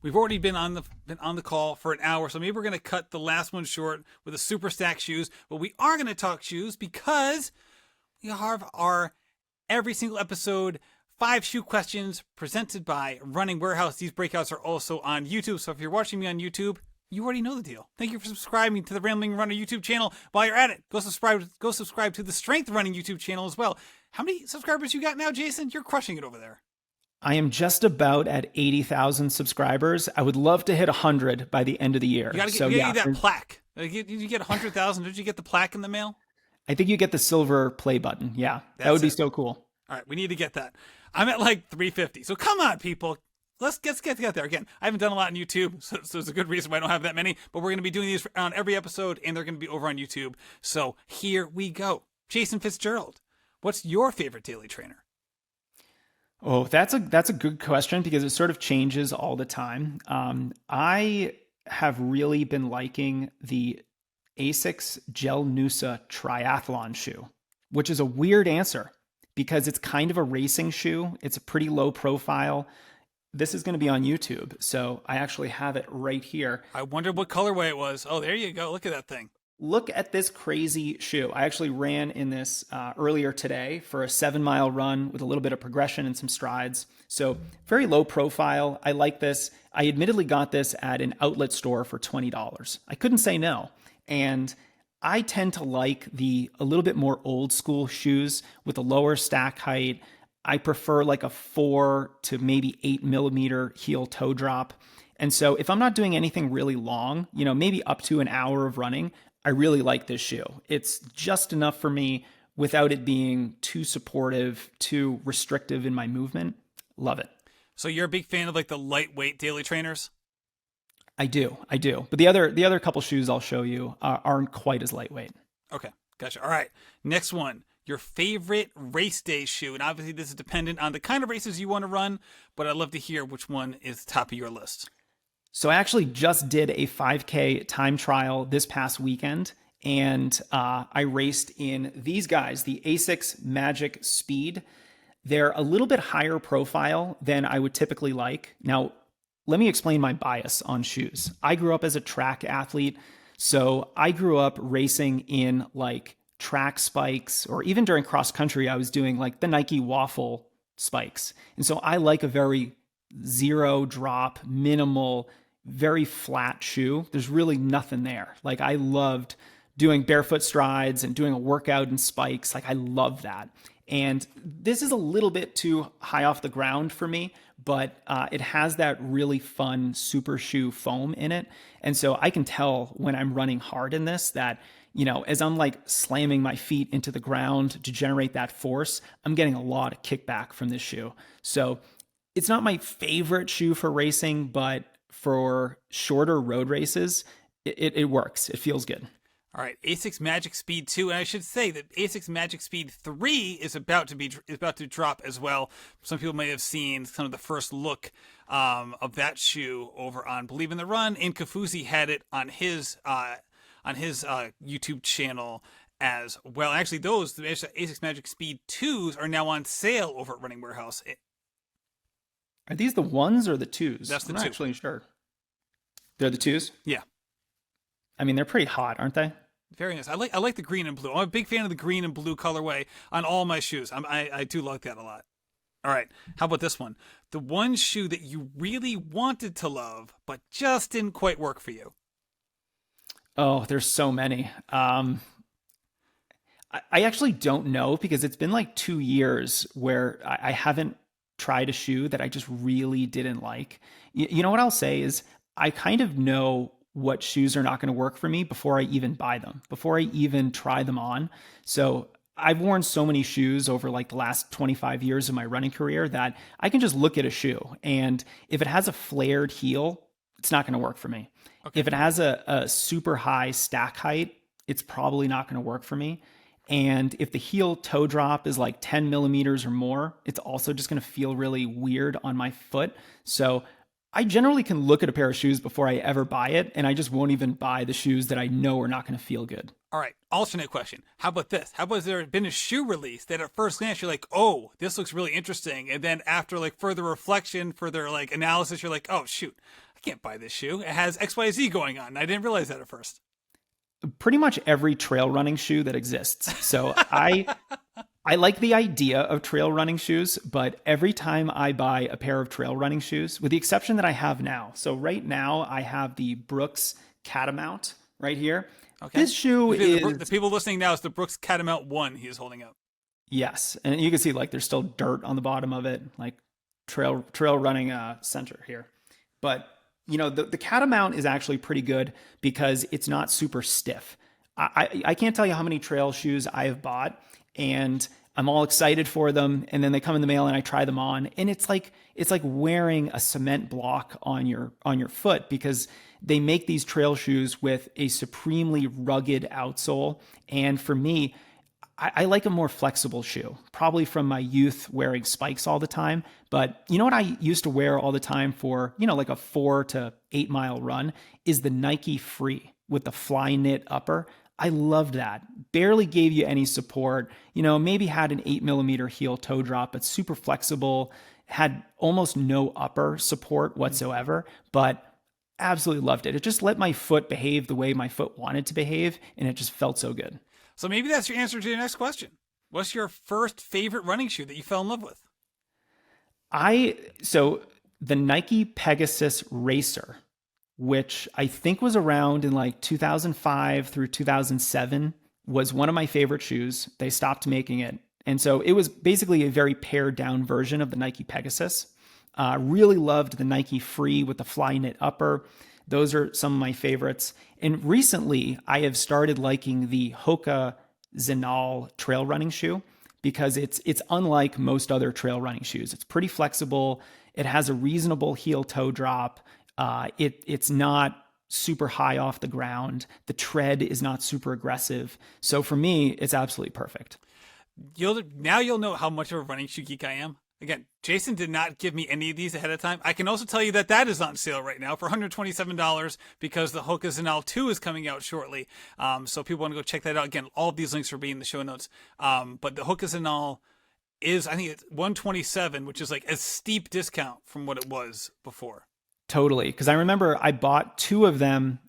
We've already been on the call for an hour, so maybe we're going to cut the last one short with the super stack shoes. But we are going to talk shoes because we have our every single episode 5 shoe questions presented by Running Warehouse. These breakouts are also on YouTube, so if you're watching me on YouTube, you already know the deal. Thank you for subscribing to the Rambling Runner YouTube channel. While you're at it, go subscribe to the Strength Running YouTube channel as well. How many subscribers you got now, Jason? You're crushing it over there. I am just about at 80,000 subscribers. I would love to hit 100 by the end of the year. You gotta get that plaque. Did you get 100,000? Did you get the plaque in the mail? I think you get the silver play button. Yeah, that would be so cool. All right, we need to get that. I'm at like 350. So come on, people. Let's get there. Again, I haven't done a lot on YouTube, so there's a good reason why I don't have that many. But we're going to be doing these on every episode, and they're going to be over on YouTube. So here we go. Jason Fitzgerald, what's your favorite daily trainer? Oh, that's a good question because it sort of changes all the time. I have really been liking the Asics Gel Nusa Triathlon shoe, which is a weird answer because it's kind of a racing shoe. It's a pretty low profile. This is going to be on YouTube, so I actually have it right here. I wondered what colorway it was. Oh, there you go. Look at that thing. Look at this crazy shoe. I actually ran in this earlier today for a 7-mile run with a little bit of progression and some strides. So very low profile. I like this. I admittedly got this at an outlet store for $20. I couldn't say no. And I tend to like a little bit more old school shoes with a lower stack height. I prefer like a 4 to maybe 8 millimeter heel toe drop. And so if I'm not doing anything really long, maybe up to an hour of running, I really like this shoe. It's just enough for me without it being too supportive, too restrictive in my movement. Love it. So you're a big fan of like the lightweight daily trainers? I do. But the other couple shoes I'll show you aren't quite as lightweight. Okay, gotcha. All right, next one. Your favorite race day shoe. And obviously this is dependent on the kind of races you want to run, but I'd love to hear which one is top of your list. So I actually just did a 5K time trial this past weekend, and I raced in these guys, the Asics Magic Speed. They're a little bit higher profile than I would typically like. Now, let me explain my bias on shoes. I grew up as a track athlete, so I grew up racing in like track spikes, or even during cross country, I was doing like the Nike waffle spikes. And so I like a very zero drop, minimal, very flat shoe. There's really nothing there. Like I loved doing barefoot strides and doing a workout in spikes. Like I love that. And this is a little bit too high off the ground for me, but it has that really fun super shoe foam in it. And so I can tell when I'm running hard in this that, as I'm like slamming my feet into the ground to generate that force, I'm getting a lot of kickback from this shoe. So it's not my favorite shoe for racing, but for shorter road races, it works. It feels good. All right, Asics Magic Speed 2, and I should say that Asics Magic Speed 3 is about to drop as well. Some people may have seen some of the first look of that shoe over on Believe in the Run, and Kafuzi had it on his YouTube channel as well. Actually, the Asics Magic Speed 2s are now on sale over at Running Warehouse. Are these the ones or the twos? That's the I'm two. not actually sure. They're the twos? Yeah. I mean, they're pretty hot, aren't they? Very nice. I like the green and blue. I'm a big fan of the green and blue colorway on all my shoes. I do like that a lot. All right. How about this one? The one shoe that you really wanted to love, but just didn't quite work for you. Oh, there's so many. I actually don't know because it's been like 2 years where I haven't tried a shoe that I just really didn't like. You know what I'll say is I kind of know what shoes are not going to work for me before I even buy them, before I even try them on. So I've worn so many shoes over like the last 25 years of my running career that I can just look at a shoe, and if it has a flared heel, it's not going to work for me. Okay. If it has a super high stack height, it's probably not going to work for me. And if the heel toe drop is like 10 millimeters or more, it's also just going to feel really weird on my foot. So I generally can look at a pair of shoes before I ever buy it, and I just won't even buy the shoes that I know are not going to feel good. All right, alternate question. How about this? How about has there been a shoe release that at first glance you're like, oh, this looks really interesting, and then after like further reflection, further like analysis, you're like, oh shoot, can't buy this shoe. It has XYZ going on. I didn't realize that at first. Pretty much every trail running shoe that exists. So I like the idea of trail running shoes, but every time I buy a pair of trail running shoes, with the exception that I have now. So right now I have the Brooks Catamount right here. Okay. This shoe is... The people listening now, it's the Brooks Catamount 1 he is holding up. Yes. And you can see like there's still dirt on the bottom of it, like trail running center here. But you know, the Catamount is actually pretty good because it's not super stiff. I can't tell you how many trail shoes I have bought, and I'm all excited for them, and then they come in the mail and I try them on, and it's like wearing a cement block on your foot, because they make these trail shoes with a supremely rugged outsole. And for me, I like a more flexible shoe, probably from my youth wearing spikes all the time. But you know what I used to wear all the time for, you know, like a 4 to 8 mile run is the Nike Free with the fly knit upper. I loved that. Barely gave you any support, you know, maybe had an 8mm heel toe drop, but super flexible, had almost no upper support whatsoever, but absolutely loved it. It just let my foot behave the way my foot wanted to behave, and it just felt so good. So maybe that's your answer to your next question. What's your first favorite running shoe that you fell in love with? So the Nike Pegasus Racer, which I think was around in like 2005 through 2007, was one of my favorite shoes. They stopped making it. And so it was basically a very pared down version of the Nike Pegasus. Really loved the Nike Free with the fly knit upper. Those are some of my favorites. And recently, I have started liking the Hoka Zinal trail running shoe because it's unlike most other trail running shoes. It's pretty flexible. It has a reasonable heel toe drop. It's not super high off the ground. The tread is not super aggressive. So for me, it's absolutely perfect. Now you'll know how much of a running shoe geek I am. Again, Jason did not give me any of these ahead of time. I can also tell you that is on sale right now for $127 because the Hoka Zinal 2 is coming out shortly. So people want to go check that out. Again, all of these links will be in the show notes. But the Hoka Zinal is, I think it's $127, which is like a steep discount from what it was before. Totally. Because I remember I bought 2 of them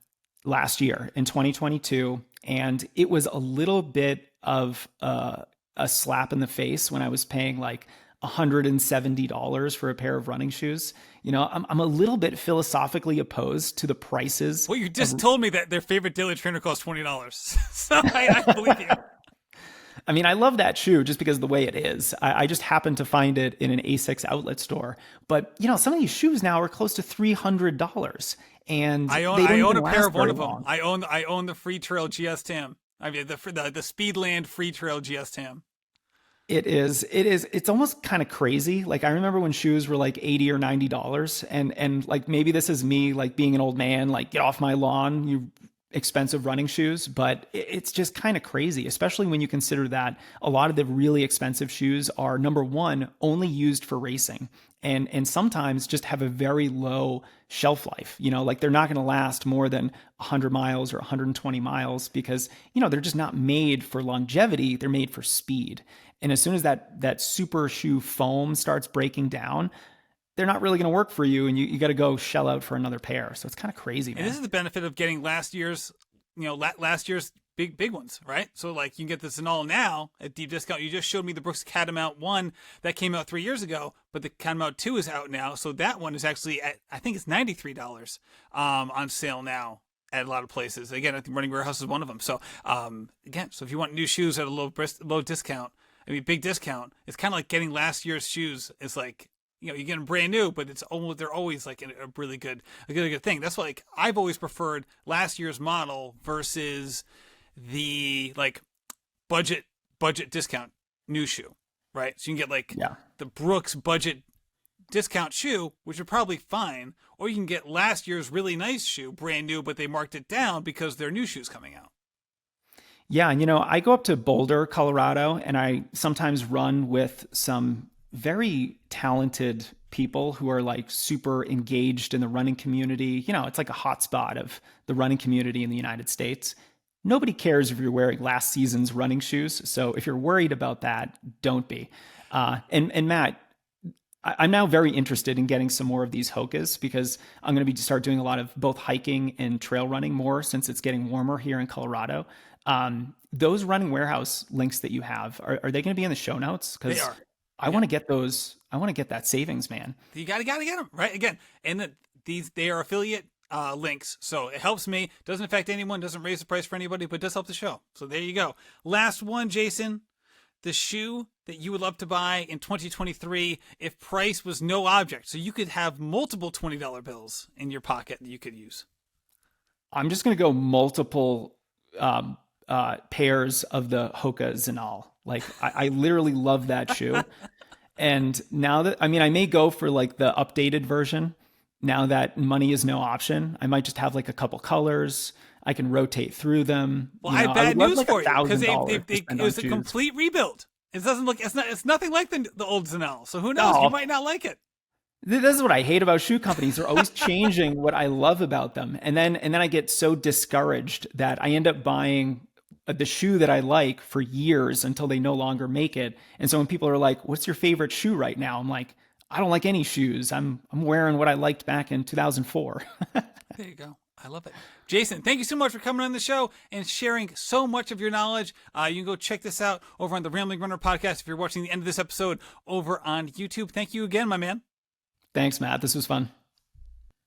last year in 2022, and it was a little bit of a slap in the face when I was paying like $170 for a pair of running shoes. You know, I'm a little bit philosophically opposed to the prices. Well, you just told me that their favorite daily trainer costs $20. So I believe you. I mean, I love that shoe just because of the way it is. I just happened to find it in an Asics outlet store. But, you know, some of these shoes now are close to $300. And I own a pair of one of them. I own the Free Trail GS Tam. I mean, the Speedland Free Trail GS Tam. It's almost kind of crazy. Like I remember when shoes were like $80 or $90 and like maybe this is me like being an old man, like get off my lawn, you expensive running shoes, but it's just kind of crazy, especially when you consider that a lot of the really expensive shoes are, number one, only used for racing and sometimes just have a very low shelf life. You know, like they're not going to last more than 100 miles or 120 miles because, you know, they're just not made for longevity. They're made for speed. And as soon as that super shoe foam starts breaking down, they're not really going to work for you, and you got to go shell out for another pair. So it's kind of crazy, man. And this is the benefit of getting last year's big ones, right? So like you can get the Zinal now at deep discount. You just showed me the Brooks Catamount 1 that came out 3 years ago, but the Catamount 2 is out now. So that one is actually at, I think it's $93 on sale now at a lot of places. Again, I think Running Warehouse is one of them. So again, so if you want new shoes at a low discount, I mean, big discount, it's kind of like getting last year's shoes. It's like, you know, you get them brand new, but they're always like a really good thing. That's why like I've always preferred last year's model versus the like budget discount new shoe, right? So you can get like the Brooks budget discount shoe, which are probably fine, or you can get last year's really nice shoe, brand new, but they marked it down because their new shoe's coming out. Yeah, and you know, I go up to Boulder, Colorado, and I sometimes run with some very talented people who are like super engaged in the running community. You know, it's like a hotspot of the running community in the United States. Nobody cares if you're wearing last season's running shoes. So if you're worried about that, don't be. And Matt, I'm now very interested in getting some more of these Hokas because I'm going to start doing a lot of both hiking and trail running more since it's getting warmer here in Colorado. Those Running Warehouse links that you have, are they going to be in the show notes? They Because are. I want to get those. I want to get that savings, man. You gotta get them right again. And they are affiliate links, so it helps me. Doesn't affect anyone. Doesn't raise the price for anybody, but does help the show. So there you go. Last one, Jason. The shoe that you would love to buy in 2023 if price was no object, so you could have multiple $20 bills in your pocket that you could use. I'm just going to go multiple pairs of the Hoka Zinal. Like I literally love that shoe. And now that, I mean, I may go for like the updated version now that money is no option. I might just have like a couple colors. I can rotate through them. Well, I have bad news like for you because it was a complete rebuild. It doesn't look. It's nothing like the old Zanel. So who knows? No. You might not like it. This is what I hate about shoe companies. They're always changing what I love about them. And then I get so discouraged that I end up buying the shoe that I like for years until they no longer make it. And so when people are like, "What's your favorite shoe right now?" I'm like, "I don't like any shoes. I'm wearing what I liked back in 2004." There you go. I love it. Jason, thank you so much for coming on the show and sharing so much of your knowledge. You can go check this out over on the Rambling Runner podcast if you're watching the end of this episode over on YouTube. Thank you again, my man. Thanks, Matt. This was fun.